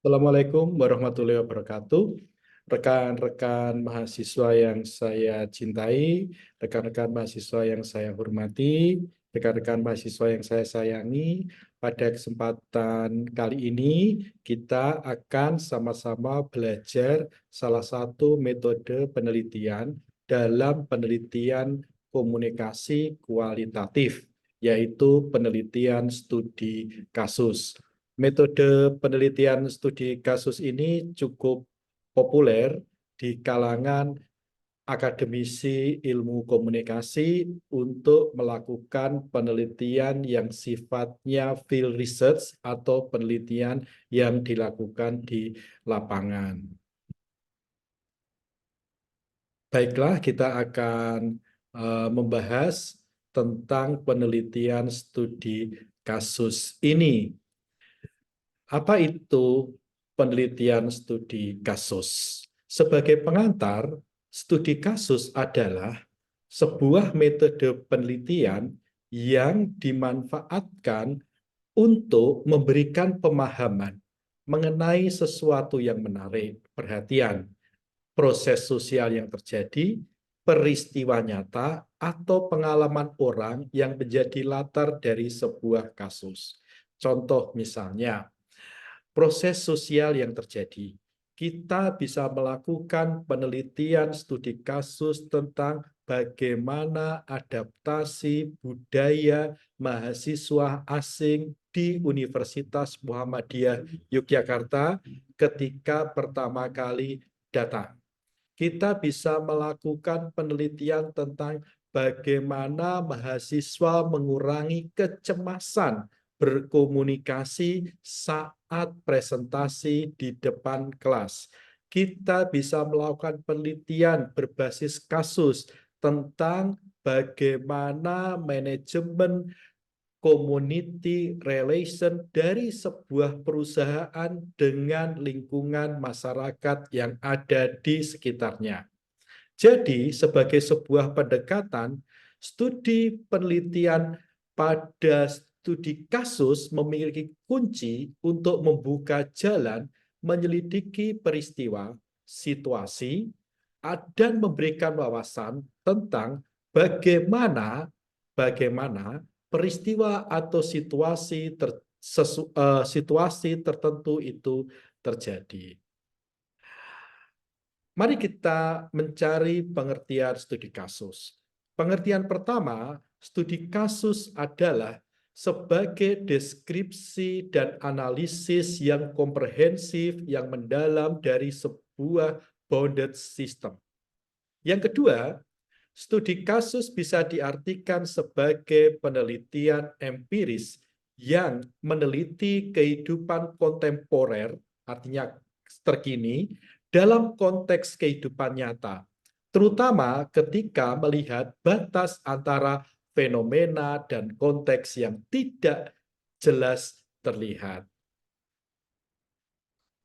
Assalamualaikum warahmatullahi wabarakatuh. Rekan-rekan mahasiswa yang saya cintai, rekan-rekan mahasiswa yang saya hormati, rekan-rekan mahasiswa yang saya sayangi, pada kesempatan kali ini kita akan sama-sama belajar salah satu metode penelitian dalam penelitian komunikasi kualitatif, yaitu penelitian studi kasus. Metode penelitian studi kasus ini cukup populer di kalangan akademisi ilmu komunikasi untuk melakukan penelitian yang sifatnya field research atau penelitian yang dilakukan di lapangan. Baiklah, kita akan membahas tentang penelitian studi kasus ini. Apa itu penelitian studi kasus? Sebagai pengantar, studi kasus adalah sebuah metode penelitian yang dimanfaatkan untuk memberikan pemahaman mengenai sesuatu yang menarik perhatian, proses sosial yang terjadi, peristiwa nyata, atau pengalaman orang yang menjadi latar dari sebuah kasus. Contoh misalnya, proses sosial yang terjadi. Kita bisa melakukan penelitian studi kasus tentang bagaimana adaptasi budaya mahasiswa asing di Universitas Muhammadiyah Yogyakarta ketika pertama kali datang. Kita bisa melakukan penelitian tentang bagaimana mahasiswa mengurangi kecemasan berkomunikasi saat presentasi di depan kelas. Kita bisa melakukan penelitian berbasis kasus tentang bagaimana manajemen community relation dari sebuah perusahaan dengan lingkungan masyarakat yang ada di sekitarnya. Jadi, sebagai sebuah pendekatan, studi penelitian pada studi kasus memiliki kunci untuk membuka jalan menyelidiki peristiwa, situasi, dan memberikan wawasan tentang bagaimana peristiwa atau situasi tertentu itu terjadi. Mari kita mencari pengertian studi kasus. Pengertian pertama, studi kasus adalah sebagai deskripsi dan analisis yang komprehensif, yang mendalam dari sebuah bounded system. Yang kedua, studi kasus bisa diartikan sebagai penelitian empiris yang meneliti kehidupan kontemporer, artinya terkini, dalam konteks kehidupan nyata, terutama ketika melihat batas antara fenomena dan konteks yang tidak jelas terlihat.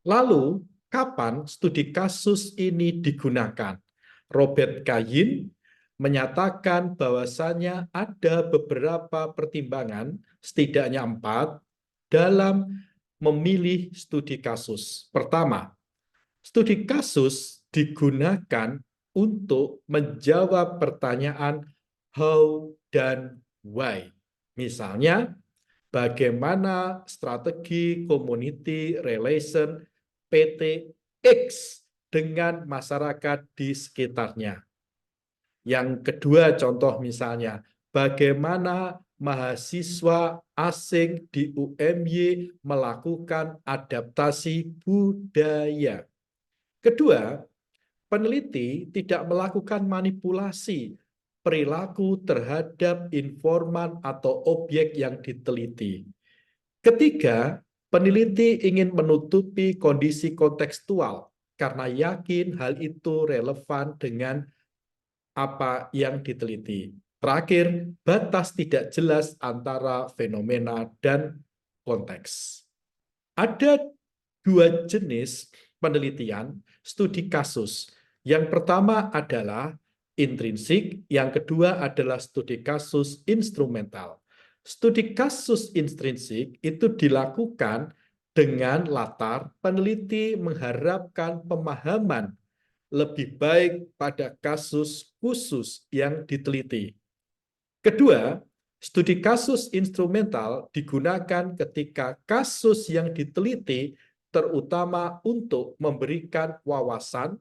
Lalu, kapan studi kasus ini digunakan? Robert Kayin menyatakan bahwasanya ada beberapa pertimbangan, setidaknya 4, dalam memilih studi kasus. Pertama, studi kasus digunakan untuk menjawab pertanyaan how dan why. Misalnya, bagaimana strategi community relation PT X dengan masyarakat di sekitarnya. Yang kedua, contoh misalnya, bagaimana mahasiswa asing di UMY melakukan adaptasi budaya. Kedua, peneliti tidak melakukan manipulasi perilaku terhadap informan atau objek yang diteliti. Ketiga, peneliti ingin menutupi kondisi kontekstual karena yakin hal itu relevan dengan apa yang diteliti. Terakhir, batas tidak jelas antara fenomena dan konteks. Ada 2 jenis penelitian studi kasus. Yang pertama adalah intrinsik, yang kedua adalah studi kasus instrumental. Studi kasus intrinsik itu dilakukan dengan latar peneliti mengharapkan pemahaman lebih baik pada kasus khusus yang diteliti. Kedua, studi kasus instrumental digunakan ketika kasus yang diteliti terutama untuk memberikan wawasan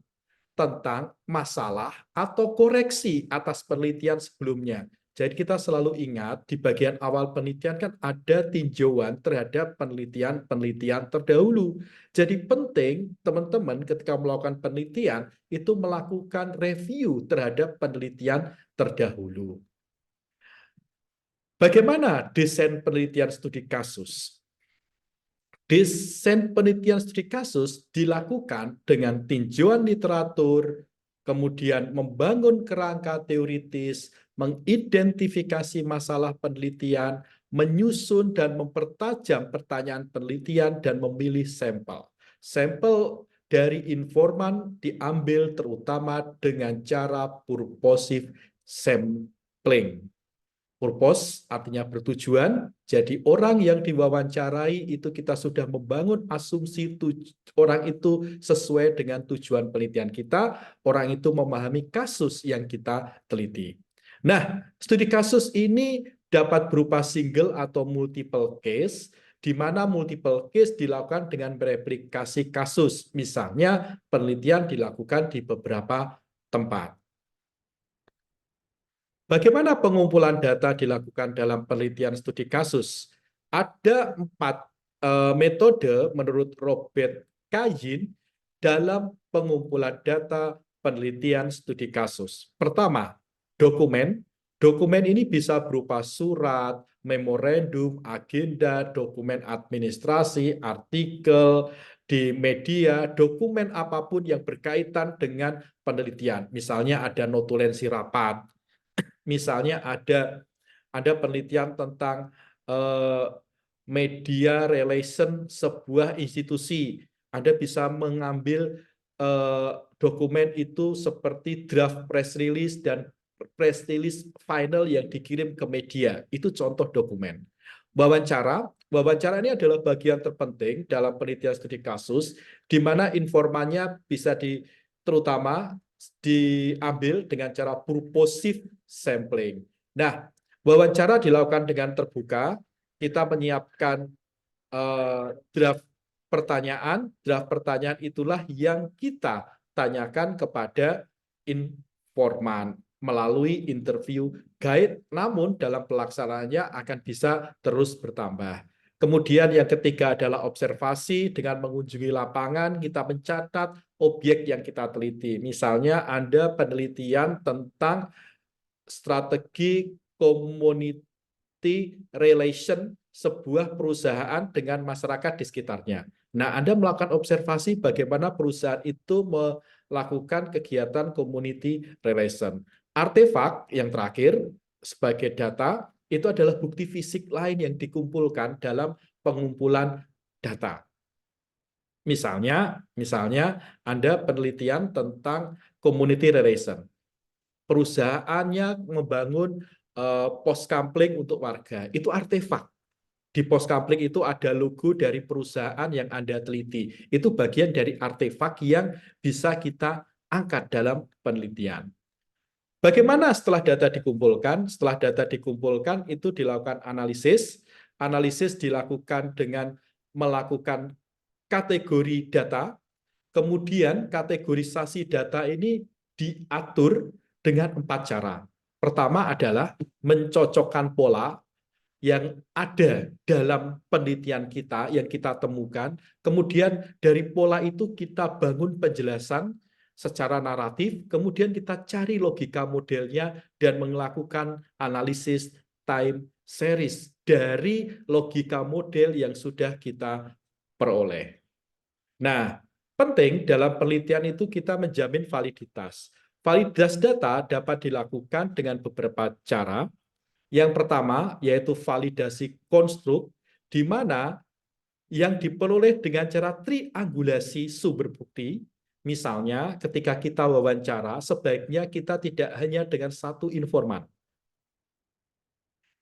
tentang masalah atau koreksi atas penelitian sebelumnya. Jadi kita selalu ingat di bagian awal penelitian kan ada tinjauan terhadap penelitian-penelitian terdahulu. Jadi penting teman-teman ketika melakukan penelitian itu melakukan review terhadap penelitian terdahulu. Bagaimana desain penelitian studi kasus? Desain penelitian studi kasus dilakukan dengan tinjauan literatur, kemudian membangun kerangka teoritis, mengidentifikasi masalah penelitian, menyusun dan mempertajam pertanyaan penelitian, dan memilih sampel. Sampel dari informan diambil terutama dengan cara purposive sampling. Purpose artinya bertujuan, jadi orang yang diwawancarai itu kita sudah membangun asumsi orang itu sesuai dengan tujuan penelitian kita, orang itu memahami kasus yang kita teliti. Nah, studi kasus ini dapat berupa single atau multiple case, di mana multiple case dilakukan dengan mereplikasi kasus. Misalnya, penelitian dilakukan di beberapa tempat. Bagaimana pengumpulan data dilakukan dalam penelitian studi kasus? Ada 4 metode menurut Robert Kayin dalam pengumpulan data penelitian studi kasus. Pertama, dokumen. Dokumen ini bisa berupa surat, memorandum, agenda, dokumen administrasi, artikel di media, dokumen apapun yang berkaitan dengan penelitian. Misalnya ada notulensi rapat, misalnya ada penelitian tentang media relation sebuah institusi. Anda bisa mengambil dokumen itu seperti draft press release dan press release final yang dikirim ke media. Itu contoh dokumen. Wawancara ini adalah bagian terpenting dalam penelitian studi kasus, di mana informannya bisa terutama diambil dengan cara purposive sampling. Nah, wawancara dilakukan dengan terbuka, kita menyiapkan draft pertanyaan. Draft pertanyaan itulah yang kita tanyakan kepada informan melalui interview guide, namun dalam pelaksanaannya akan bisa terus bertambah. Kemudian yang ketiga adalah observasi. Dengan mengunjungi lapangan, kita mencatat objek yang kita teliti. Misalnya Anda penelitian tentang strategi community relation sebuah perusahaan dengan masyarakat di sekitarnya. Nah, Anda melakukan observasi bagaimana perusahaan itu melakukan kegiatan community relation. Artefak yang terakhir sebagai data itu adalah bukti fisik lain yang dikumpulkan dalam pengumpulan data. Misalnya Anda penelitian tentang community relation. Perusahaannya membangun pos kampling untuk warga. Itu artefak. Di pos kampling itu ada logo dari perusahaan yang Anda teliti. Itu bagian dari artefak yang bisa kita angkat dalam penelitian. Bagaimana setelah data dikumpulkan? Setelah data dikumpulkan, itu dilakukan analisis. Analisis dilakukan dengan melakukan kategori data. Kemudian kategorisasi data ini diatur dengan 4 cara. Pertama adalah mencocokkan pola yang ada dalam penelitian kita, yang kita temukan. Kemudian dari pola itu kita bangun penjelasan secara naratif, kemudian kita cari logika modelnya dan melakukan analisis time series dari logika model yang sudah kita peroleh. Nah, penting dalam penelitian itu kita menjamin validitas. Validitas data dapat dilakukan dengan beberapa cara. Yang pertama yaitu validasi konstruk, di mana yang diperoleh dengan cara triangulasi sumber bukti. Misalnya ketika kita wawancara, sebaiknya kita tidak hanya dengan satu informan.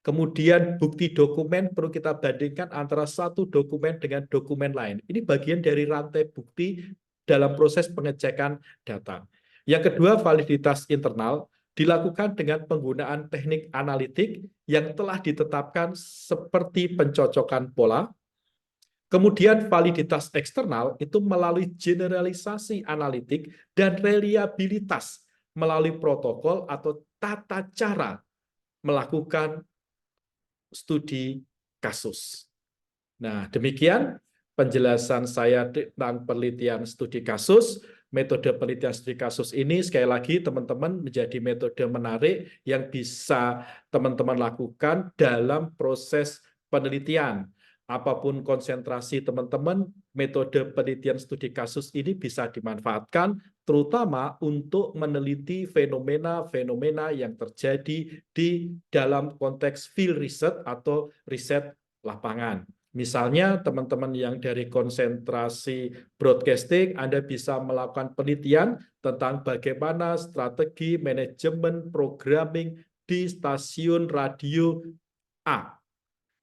Kemudian bukti dokumen perlu kita bandingkan antara satu dokumen dengan dokumen lain. Ini bagian dari rantai bukti dalam proses pengecekan data. Yang kedua, validitas internal dilakukan dengan penggunaan teknik analitik yang telah ditetapkan seperti pencocokan pola. Kemudian validitas eksternal itu melalui generalisasi analitik dan reliabilitas melalui protokol atau tata cara melakukan studi kasus. Nah, demikian penjelasan saya tentang penelitian studi kasus. Metode penelitian studi kasus ini sekali lagi teman-teman menjadi metode menarik yang bisa teman-teman lakukan dalam proses penelitian. Apapun konsentrasi teman-teman, metode penelitian studi kasus ini bisa dimanfaatkan terutama untuk meneliti fenomena-fenomena yang terjadi di dalam konteks field research atau riset lapangan. Misalnya teman-teman yang dari konsentrasi broadcasting, Anda bisa melakukan penelitian tentang bagaimana strategi manajemen programming di stasiun radio A.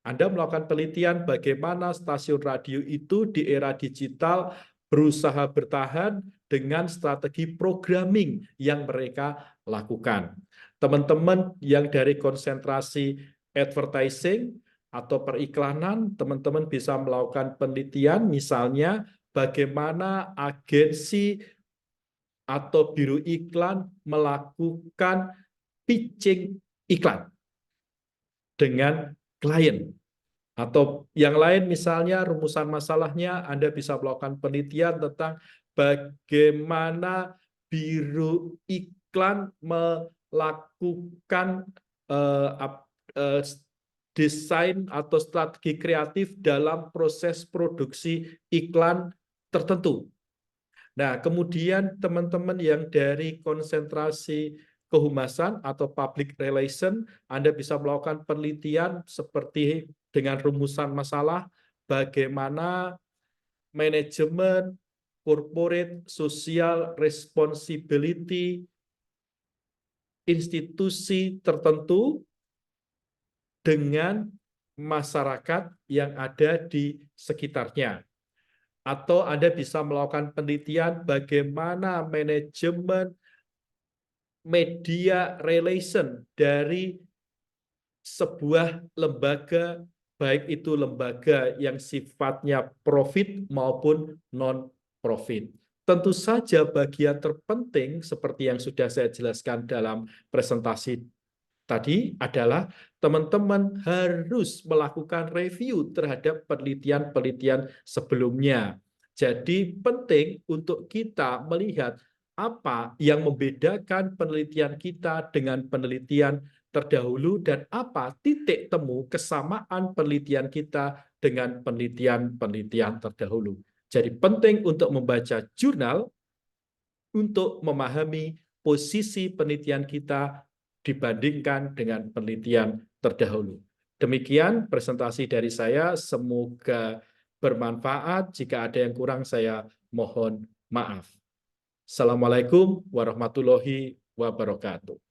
Anda melakukan penelitian bagaimana stasiun radio itu di era digital berusaha bertahan dengan strategi programming yang mereka lakukan. Teman-teman yang dari konsentrasi advertising atau periklanan, teman-teman bisa melakukan penelitian misalnya bagaimana agensi atau biro iklan melakukan pitching iklan dengan klien. Atau yang lain misalnya rumusan masalahnya Anda bisa melakukan penelitian tentang bagaimana biro iklan melakukan desain atau strategi kreatif dalam proses produksi iklan tertentu. Nah, kemudian teman-teman yang dari konsentrasi kehumasan atau public relation, Anda bisa melakukan penelitian seperti dengan rumusan masalah, bagaimana manajemen corporate social responsibility institusi tertentu dengan masyarakat yang ada di sekitarnya. Atau Anda bisa melakukan penelitian bagaimana manajemen media relation dari sebuah lembaga, baik itu lembaga yang sifatnya profit maupun non-profit. Tentu saja bagian terpenting seperti yang sudah saya jelaskan dalam presentasi tadi adalah teman-teman harus melakukan review terhadap penelitian-penelitian sebelumnya. Jadi penting untuk kita melihat apa yang membedakan penelitian kita dengan penelitian terdahulu dan apa titik temu kesamaan penelitian kita dengan penelitian-penelitian terdahulu. Jadi penting untuk membaca jurnal untuk memahami posisi penelitian kita dibandingkan dengan penelitian terdahulu. Demikian presentasi dari saya, semoga bermanfaat. Jika ada yang kurang, saya mohon maaf. Assalamualaikum warahmatullahi wabarakatuh.